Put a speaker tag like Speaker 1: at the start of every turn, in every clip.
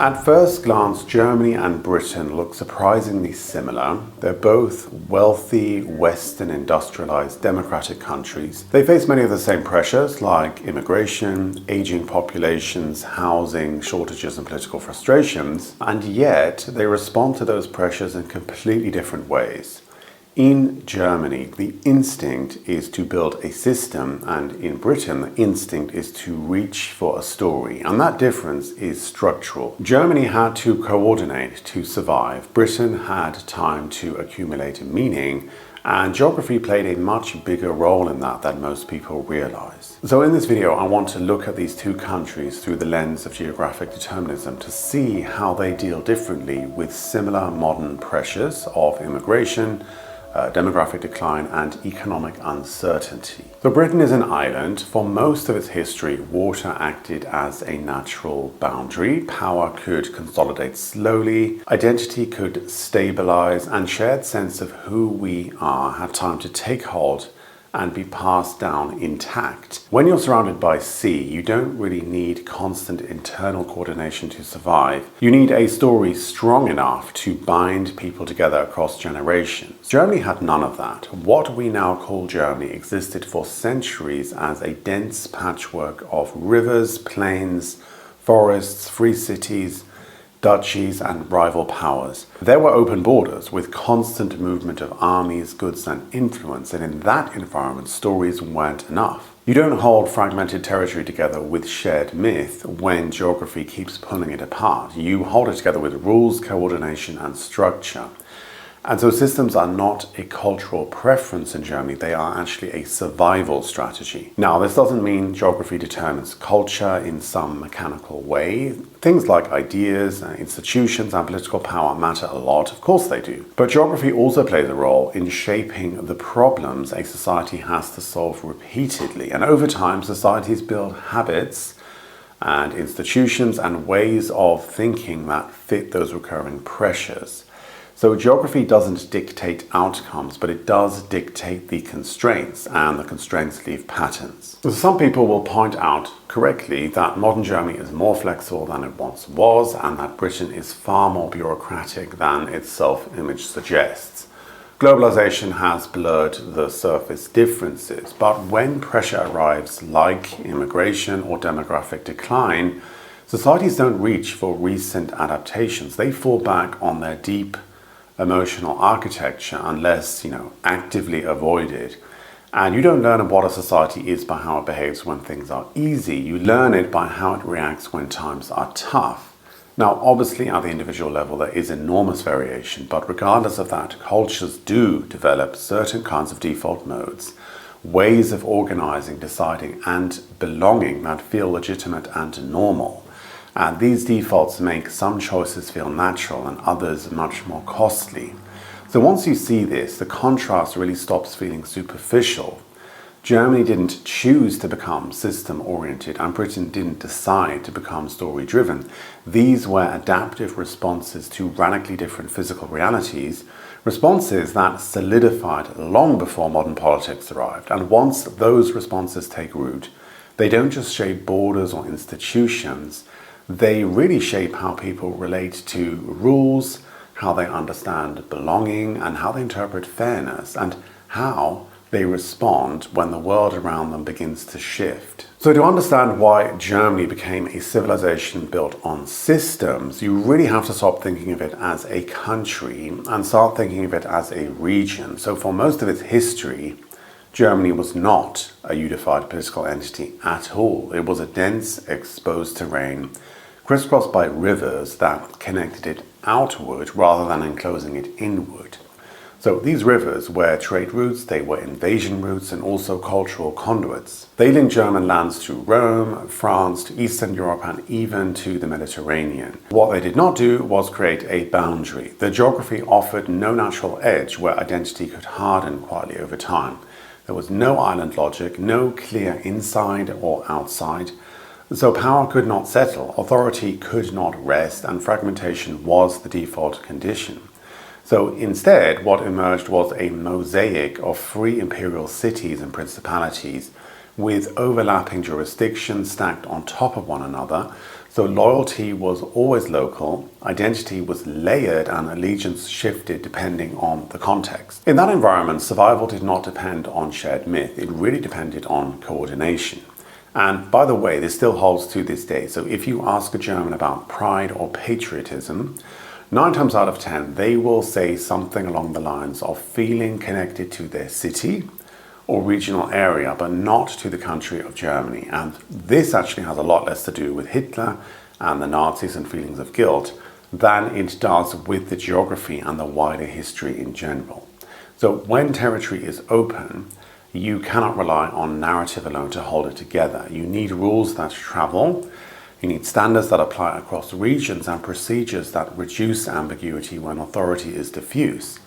Speaker 1: At first glance, Germany and Britain look surprisingly similar. They're both wealthy, Western, industrialized, democratic countries. They face many of the same pressures like immigration, aging populations, housing, shortages and political frustrations, and yet they respond to those pressures in completely different ways. In Germany, the instinct is to build a system, and in Britain, the instinct is to reach for a story. And that difference is structural. Germany had to coordinate to survive. Britain had time to accumulate meaning, and geography played a much bigger role in that than most people realize. So in this video, I want to look at these two countries through the lens of geographic determinism to see how they deal differently with similar modern pressures of immigration, demographic decline and economic uncertainty. So Britain is an island. For most of its history, water acted as a natural boundary. Power could consolidate slowly, identity could stabilize, and shared sense of who we are had time to take hold and be passed down intact. When you're surrounded by sea, you don't really need constant internal coordination to survive. You need a story strong enough to bind people together across generations. Germany had none of that. What we now call Germany existed for centuries as a dense patchwork of rivers, plains, forests, free cities, duchies and rival powers. There were open borders with constant movement of armies, goods and influence, and in that environment stories weren't enough. You don't hold fragmented territory together with shared myth when geography keeps pulling it apart. You hold it together with rules, coordination and structure. And so systems are not a cultural preference in Germany, they are actually a survival strategy. Now, this doesn't mean geography determines culture in some mechanical way. Things like ideas, institutions, and political power matter a lot, of course they do. But geography also plays a role in shaping the problems a society has to solve repeatedly. And over time, societies build habits and institutions and ways of thinking that fit those recurring pressures. So geography doesn't dictate outcomes, but it does dictate the constraints, and the constraints leave patterns. So some people will point out correctly that modern Germany is more flexible than it once was, and that Britain is far more bureaucratic than its self-image suggests. Globalization has blurred the surface differences, but when pressure arrives like immigration or demographic decline, societies don't reach for recent adaptations. They fall back on their deep emotional architecture unless, actively avoided. And you don't learn what a society is by how it behaves when things are easy. You learn it by how it reacts when times are tough. Now, obviously, at the individual level, there is enormous variation, but regardless of that, cultures do develop certain kinds of default modes, ways of organizing, deciding, and belonging that feel legitimate and normal. And these defaults make some choices feel natural and others much more costly. So once you see this, the contrast really stops feeling superficial. Germany didn't choose to become system-oriented, and Britain didn't decide to become story-driven. These were adaptive responses to radically different physical realities, responses that solidified long before modern politics arrived. And once those responses take root, they don't just shape borders or institutions, they really shape how people relate to rules, how they understand belonging, and how they interpret fairness, and how they respond when the world around them begins to shift. So to understand why Germany became a civilization built on systems, you really have to stop thinking of it as a country and start thinking of it as a region. So for most of its history, Germany was not a unified political entity at all. It was a dense, exposed terrain crisscrossed by rivers that connected it outward rather than enclosing it inward. So these rivers were trade routes, they were invasion routes, and also cultural conduits. They linked German lands to Rome, France, to Eastern Europe, and even to the Mediterranean. What they did not do was create a boundary. The geography offered no natural edge where identity could harden quietly over time. There was no island logic, no clear inside or outside. So power could not settle, authority could not rest, and fragmentation was the default condition. So instead, what emerged was a mosaic of free imperial cities and principalities with overlapping jurisdictions stacked on top of one another, So loyalty was always local, identity was layered, and allegiance shifted depending on the context. In that environment, survival did not depend on shared myth, it really depended on coordination. And by the way, this still holds to this day. So if you ask a German about pride or patriotism, 9 times out of 10, they will say something along the lines of feeling connected to their city or regional area, but not to the country of Germany. And this actually has a lot less to do with Hitler and the Nazis and feelings of guilt than it does with the geography and the wider history in general. So when territory is open, you cannot rely on narrative alone to hold it together. You need rules that travel, you need standards that apply across regions, and procedures that reduce ambiguity when authority is diffuse.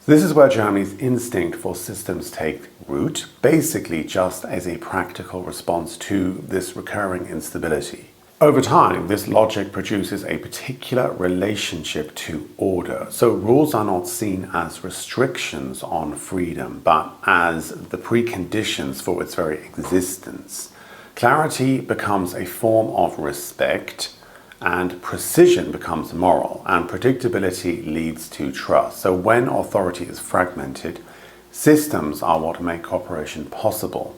Speaker 1: This is where Germany's instinct for systems take root, basically just as a practical response to this recurring instability. Over time, this logic produces a particular relationship to order. So rules are not seen as restrictions on freedom, but as the preconditions for its very existence. Clarity becomes a form of respect, and precision becomes moral, and predictability leads to trust. So when authority is fragmented, systems are what make cooperation possible.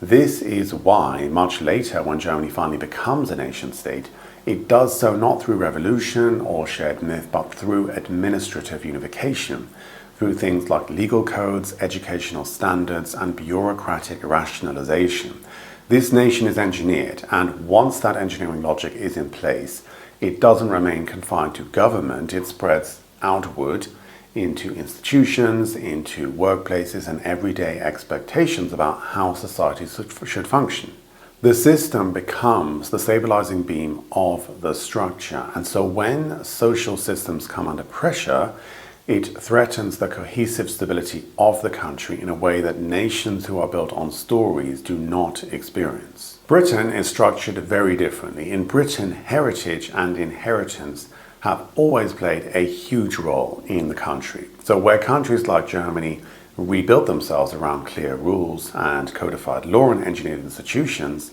Speaker 1: This is why, much later, when Germany finally becomes a nation state, it does so not through revolution or shared myth, but through administrative unification, through things like legal codes, educational standards, and bureaucratic rationalization. This nation is engineered, and once that engineering logic is in place, it doesn't remain confined to government, it spreads outward into institutions, into workplaces, and everyday expectations about how societies should function. The system becomes the stabilizing beam of the structure, and so when social systems come under pressure, it threatens the cohesive stability of the country in a way that nations who are built on stories do not experience. Britain is structured very differently. In Britain, heritage and inheritance have always played a huge role in the country. So where countries like Germany rebuilt themselves around clear rules and codified law and engineered institutions,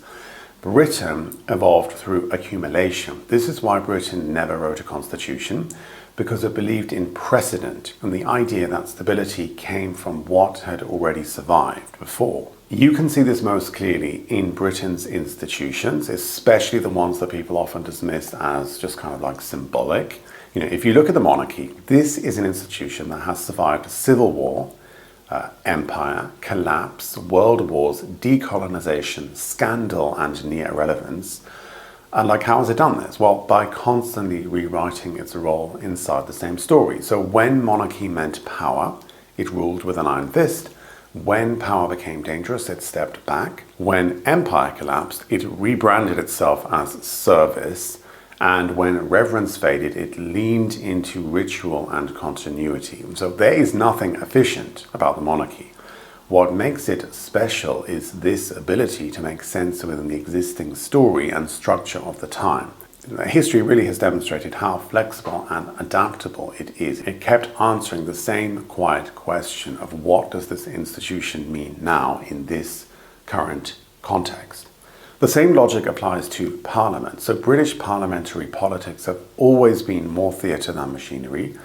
Speaker 1: Britain evolved through accumulation. This is why Britain never wrote a constitution, because it believed in precedent and the idea that stability came from what had already survived before. You can see this most clearly in Britain's institutions, especially the ones that people often dismiss as just kind of like symbolic. If you look at the monarchy, this is an institution that has survived civil war, empire, collapse, world wars, decolonization, scandal, and near irrelevance. And how has it done this? Well, by constantly rewriting its role inside the same story. So when monarchy meant power, it ruled with an iron fist. When power became dangerous, it stepped back. When empire collapsed, it rebranded itself as service. And when reverence faded, it leaned into ritual and continuity. So there is nothing efficient about the monarchy. What makes it special is this ability to make sense within the existing story and structure of the time. History really has demonstrated how flexible and adaptable it is. It kept answering the same quiet question of what does this institution mean now in this current context. The same logic applies to Parliament. So British parliamentary politics have always been more theatre than machinery.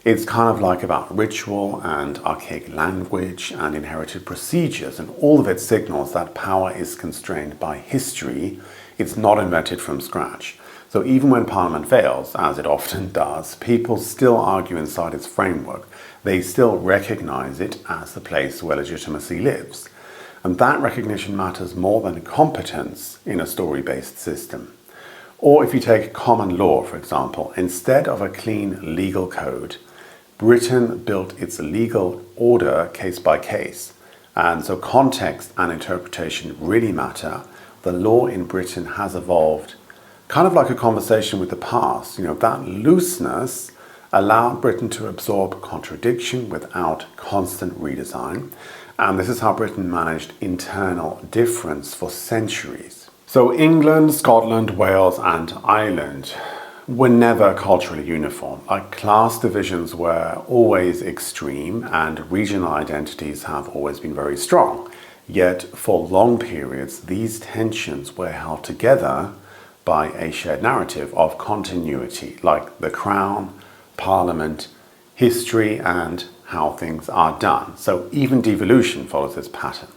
Speaker 1: It's kind of about ritual and archaic language and inherited procedures, and all of it signals that power is constrained by history. It's not invented from scratch. So even when Parliament fails, as it often does, people still argue inside its framework. They still recognize it as the place where legitimacy lives. And that recognition matters more than competence in a story-based system. Or if you take common law, for example, instead of a clean legal code, Britain built its legal order case by case. And so context and interpretation really matter. The law in Britain has evolved kind of like a conversation with the past. That looseness allowed Britain to absorb contradiction without constant redesign. And this is how Britain managed internal difference for centuries. So England, Scotland, Wales, and Ireland were never culturally uniform. Class divisions were always extreme, and regional identities have always been very strong. Yet for long periods, these tensions were held together by a shared narrative of continuity, like the crown, parliament, history, and how things are done. So even devolution follows this pattern.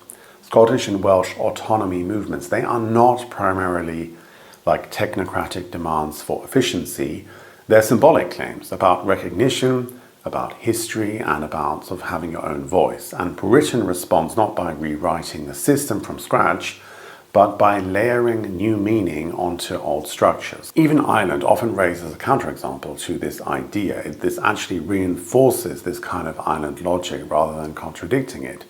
Speaker 1: Scottish and Welsh autonomy movements, they are not primarily like technocratic demands for efficiency. They're symbolic claims about recognition, about history, and about sort of having your own voice. And Britain responds not by rewriting the system from scratch, but by layering new meaning onto old structures. Even Ireland often raises a counterexample to this idea. This actually reinforces this kind of island logic rather than contradicting it.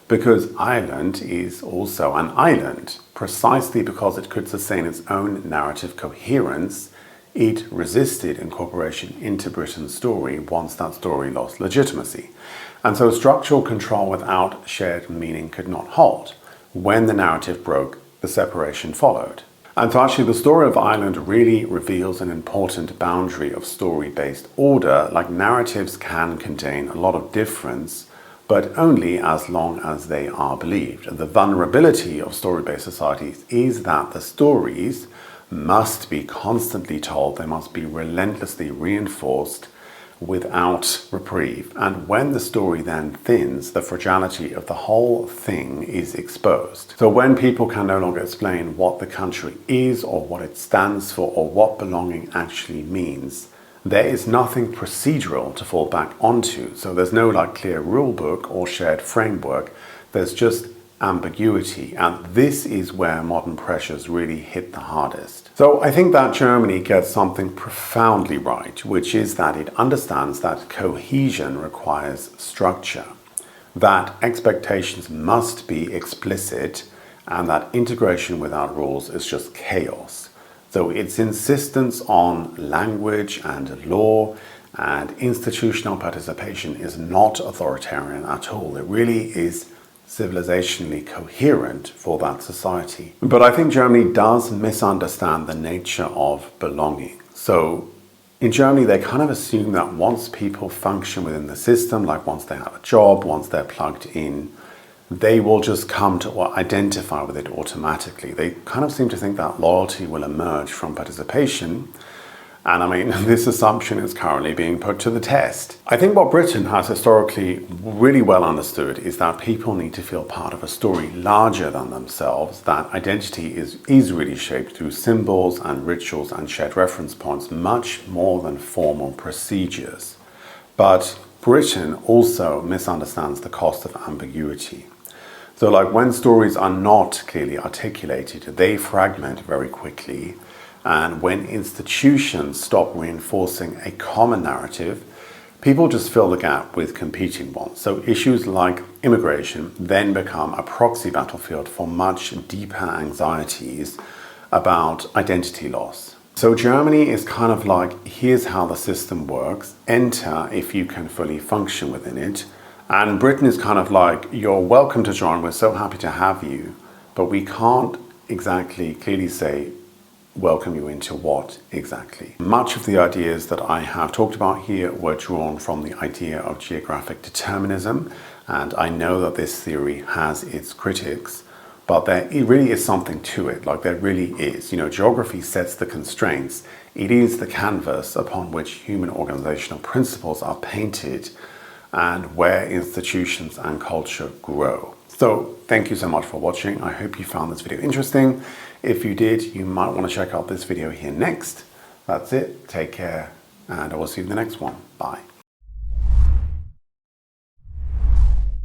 Speaker 1: Because Ireland is also an island, precisely because it could sustain its own narrative coherence, it resisted incorporation into Britain's story once that story lost legitimacy. And so structural control without shared meaning could not hold. When the narrative broke, the separation followed. And so actually the story of Ireland really reveals an important boundary of story-based order. Like narratives can contain a lot of difference, but only as long as they are believed. The vulnerability of story-based societies is that the stories must be constantly told, they must be relentlessly reinforced without reprieve. And when the story then thins, the fragility of the whole thing is exposed. So when people can no longer explain what the country is or what it stands for or what belonging actually means, there is nothing procedural to fall back onto. So there's no like clear rule book or shared framework. There's just ambiguity. And this is where modern pressures really hit the hardest. So I think that Germany gets something profoundly right, which is that it understands that cohesion requires structure, that expectations must be explicit, and that integration without rules is just chaos. So its insistence on language and law and institutional participation is not authoritarian at all. It really is civilizationally coherent for that society. But I think Germany does misunderstand the nature of belonging. So in Germany, they kind of assume that once people function within the system, like once they have a job, once they're plugged in, they will just come to or identify with it automatically. They kind of seem to think that loyalty will emerge from participation. And I mean, this assumption is currently being put to the test. I think what Britain has historically really well understood is that people need to feel part of a story larger than themselves, that identity is really shaped through symbols and rituals and shared reference points, much more than formal procedures. But Britain also misunderstands the cost of ambiguity. So like when stories are not clearly articulated, they fragment very quickly. And when institutions stop reinforcing a common narrative, people just fill the gap with competing ones. So issues like immigration then become a proxy battlefield for much deeper anxieties about identity loss. So Germany is kind of like, here's how the system works, enter if you can fully function within it. And Britain is kind of like, you're welcome to join, we're so happy to have you, but we can't exactly clearly say, welcome you into what exactly. Much of the ideas that I have talked about here were drawn from the idea of geographic determinism, and I know that this theory has its critics, but there really is something to it, like there really is. You know, geography sets the constraints. It is the canvas upon which human organizational principles are painted and where institutions and culture grow. So thank you so much for watching. I hope you found this video interesting. If you did, you might want to check out this video here next. That's it. Take care, and I will see you in the next one. Bye.